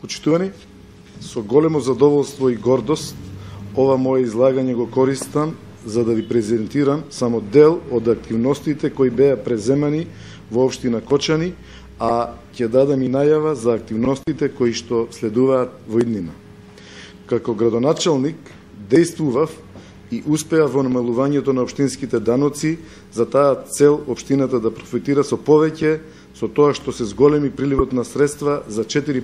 Почитувани, со големо задоволство и гордост ова мое излагање го користам за да ви презентирам само дел од активностите кои беа преземани во општина Кочани, а ќе дадам и најава за активностите кои што следуваат во иднина. Како градоначалник действував и успеа во намалувањето на општинските даноци, за таа цел општината да профитира со повеќе, со тоа што се зголеми приливот на средства за 4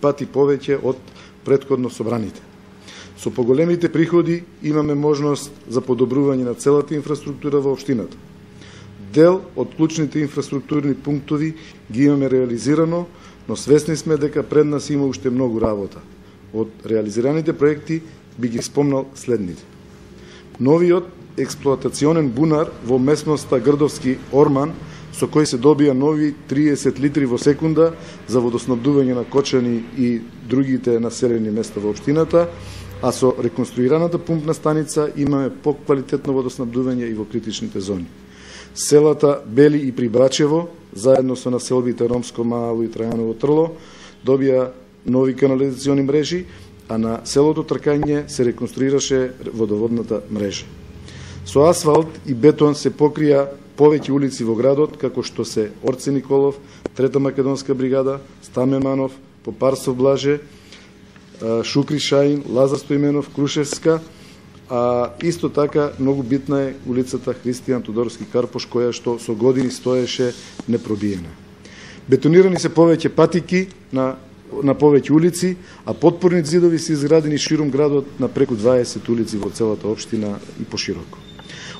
пати повеќе од претходно собраните. Со поголемите приходи имаме можност за подобрување на целата инфраструктура во општината. Дел од клучните инфраструктурни пунктови ги имаме реализирано, но свесни сме дека пред нас има уште многу работа. Од реализираните проекти би ги спомнал следните. Новиот експлоатационен бунар во местноста Грдовски Орман, со кој се добија нови 30 литри во секунда за водоснабдување на Кочани и другите населени места во општината, а со реконструираната пумпна станица имаме поквалитетно водоснабдување и во критичните зони. Селата Бели и Прибрачево, заедно со населбите Ромско Мало и Трајаново Трло, добија нови канализациони мрежи, а на селото Тркање се реконструираше водоводната мрежа. Со асфалт и бетон се покрија повеќе улици во градот, како што се Орце Николов, Трета македонска бригада, Стамен Манов, Попарсов Блаже, Шукри Шаин, Лазар Стоименов, Крушевска, а исто така многу битна е улицата Христијан Тодорски Карпош, која што со години стоеше непробиена. Бетонирани се повеќе патики на повеќе улици, а потпорни зидови се изградени ширум градот на преку 20 улици во целата општина и пошироко.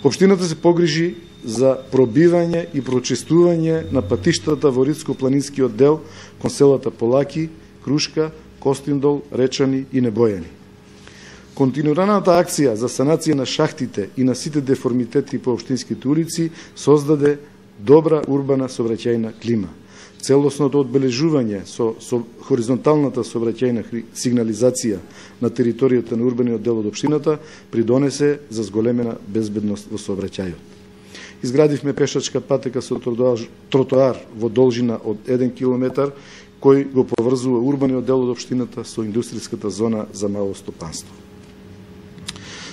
Општината се погрижи за пробивање и прочистување на патиштата во Ридско-планинскиот дел кон селата Полаки, Крушка, Костиндол, Речани и Небојани. Континуираната акција за санација на шахтите и на сите деформитети по општинските улици создаде добра урбана сообраќајна клима. Целосното одбележување со хоризонталната сообраќајна сигнализација на територијата на урбаниот дел од општината придонесе за зголемена безбедност во сообраќајот. Изградивме пешачка патека со тротоар во должина од 1 километар, кој го поврзува урбаниот дел од општината со индустријската зона за мало стопанство.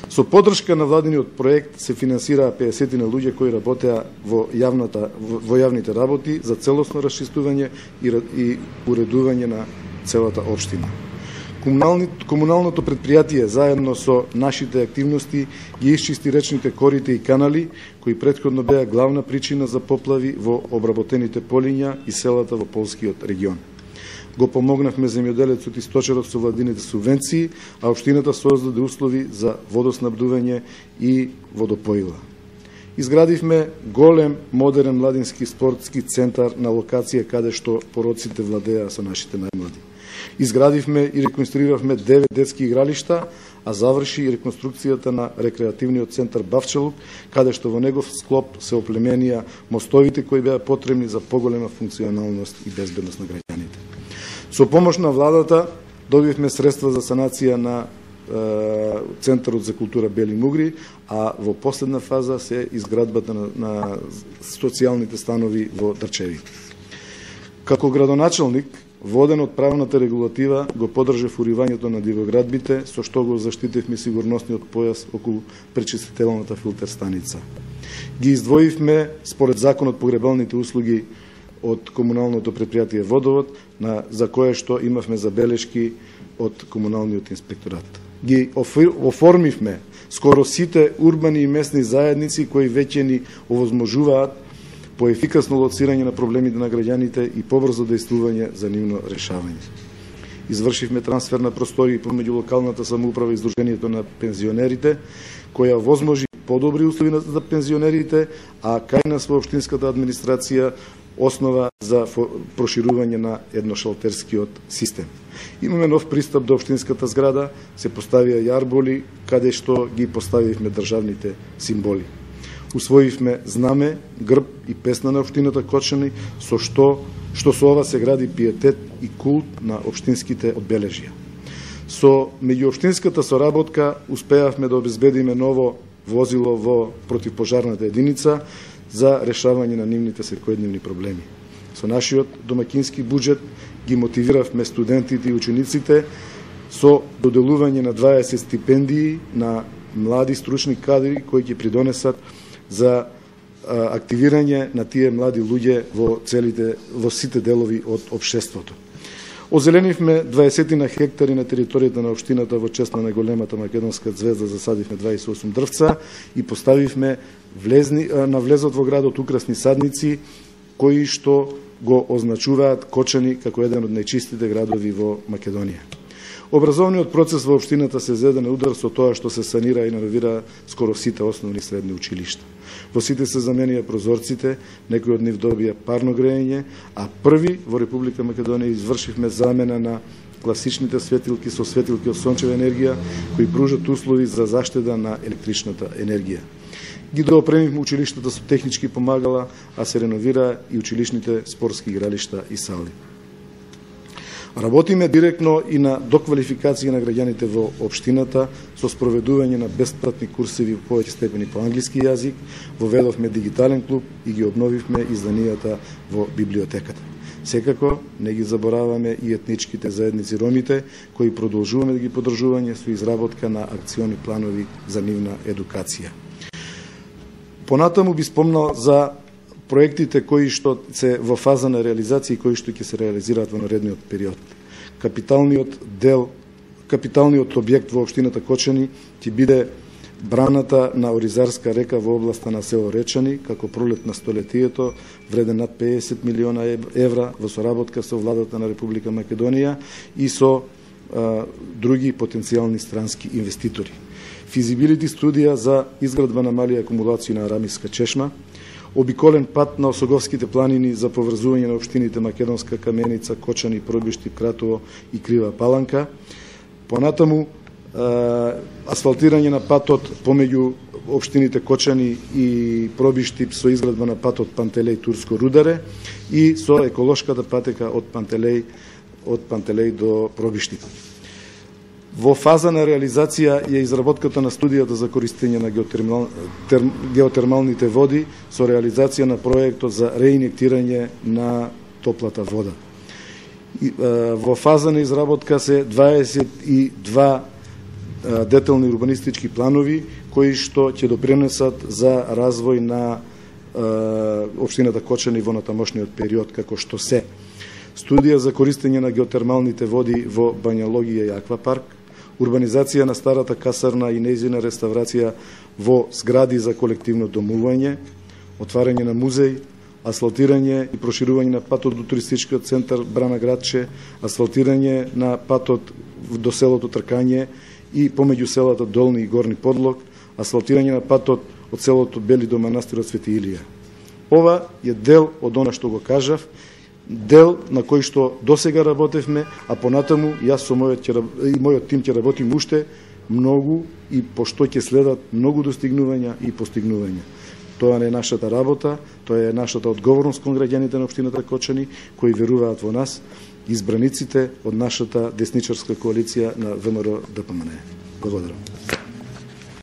Со поддршка на владиниот проект се финансираа 50 луѓе кои работеа во јавните работи за целосно расчистување и уредување на целата општина. Комуналното предпријатие заедно со нашите активности ги исчисти речните корите и канали, кои претходно беа главна причина за поплави во обработените полиња и селата во Полскиот регион. Го помогнавме земјоделецот и сточерот со владините субвенции, а општината создаде услови за водоснабдување и водопоила. Изградивме голем модерен младински спортски центар на локација каде што пороците владеа со нашите најмлади. Изградивме и реконструиравме 9 детски игралишта, а заврши и реконструкцијата на рекреативниот центар Бавчалук, каде што во негов склоп се оплеменија мостовите кои беа потребни за поголема функционалност и безбедност на граѓаните. Со помош на владата добивме средства за санација на Центарот за култура Бели Мугри, а во последна фаза се изградбата на социјалните станови во Дрчеви. Како градоначалник, воден од правната регулатива, го поддржав уривањето на дивоградбите, со што го заштитивме сигурносниот појас околу пречистителната филтер станица. Ги издвоивме според законот погребалните услуги од комуналното предпријатие Водовод, за кое што имавме забелешки од комуналниот инспекторат. Ги оформивме скоро сите урбани и местни заедници кои веќе ни овозможуваат по ефикасно лоцирање на проблемите на граѓаните и побрзо действување за нивно решавање. Извршивме трансфер на простори помеѓу локалната самоуправа и Сдруженијето на пензионерите, која возможи подобри услови за пензионерите, а кај нас во општинската администрација основа за проширување на едношалтерскиот систем. Имаме нов пристап до општинската зграда, се поставија јарболи, каде што ги поставивме државните символи. Усвоивме знаме, грб и песна на општината Кочани, со што со ова се гради пиетет и култ на општинските одбележја. Со меѓуопштинската соработка успеавме да обезбедиме ново возило во противпожарната единица за решавање на нивните секојдневни проблеми. Со нашиот домакински буџет ги мотивиравме студентите и учениците со доделување на 20 стипендии на млади стручни кадри кои ќе придонесат за активирање на тие млади луѓе во сите делови од општеството. Озеленивме 20 на хектари на територијата на општината во чест на најголемата македонска звезда, засадивме 28 дрвца и поставивме на влезот во градот украсни садници кои што го означуваат Кочани како еден од најчистите градови во Македонија. Образовниот процес во општината се зеде на удар со тоа што се санира и реновира скоро сите основни и средни училишта. Во сите се заменија прозорците, некои од нив добија парно грејење, а први во Република Македонија извршивме замена на класичните светилки со светилки од сончева енергија, кои пружат услови за заштеда на електричната енергија. Ги доопремивме училиштата со технички помагала, а се реновира и училишните спортски игралишта и сали. Работиме директно и на доквалификација на граѓаните во општината со спроведување на бесплатни курсеви во повеќе степени по англиски јазик, воведовме дигитален клуб и ги обновивме изданијата во библиотеката. Секако, не ги забораваме и етничките заедници ромите, кои продолжуваме да ги поддржување со изработка на акциони планови за нивна едукација. Понатаму би спомнал за проектите кои што се во фаза на реализација и кои што ќе се реализираат во наредниот период. Капиталниот објект во општината Кочани ќе биде браната на Оризарска река во областа на село Речани, како пролет на столетието, вреден над 50 милиона евра во соработка со владата на Република Македонија и со други потенцијални странски инвеститори. Физибилити студија за изградба на мали акумулации на Арамиска чешма, обиколен пат на Осоговските планини за поврзување на општините Македонска Каменица, Кочани, Пробишти, Кратово и Крива Паланка. Понатаму асфалтирање на патот помеѓу општините Кочани и Пробишти со изградба на патот Пантелеј Турско Рударе и со еколошката патека од Пантелеј до Пробишти. Во фаза на реализација е изработката на студијата за користење на геотермалните води со реализација на проектот за реинектирање на топлата вода. Во фаза на изработка се 22 детални урбанистички планови кои што ќе допринесат за развој на општината Кочани во натамошниот период, како што се студија за користење на геотермалните води во Бањалогија и Аквапарк, урбанизација на старата касарна и нејзина реставрација во згради за колективно домување, отварање на музеј, асфалтирање и проширување на патот до туристичкиот центар Брана Градче, асфалтирање на патот до селото Тркање и помеѓу селата Долни и Горни Подлог, асфалтирање на патот од селото Бели до манастирот Свети Илија. Ова е дел од она што го кажав, дел на кој што досега работевме, а понатаму јас со мојот тим ќе работим уште многу и пошто ќе следат многу достигнувања и постигнувања. Тоа не е нашата работа, тоа е нашата одговорност кон граѓаните на општината Кочани кои веруваат во нас, избраниците од нашата десничарска коалиција на ВМРО ДПМН. Благодарам.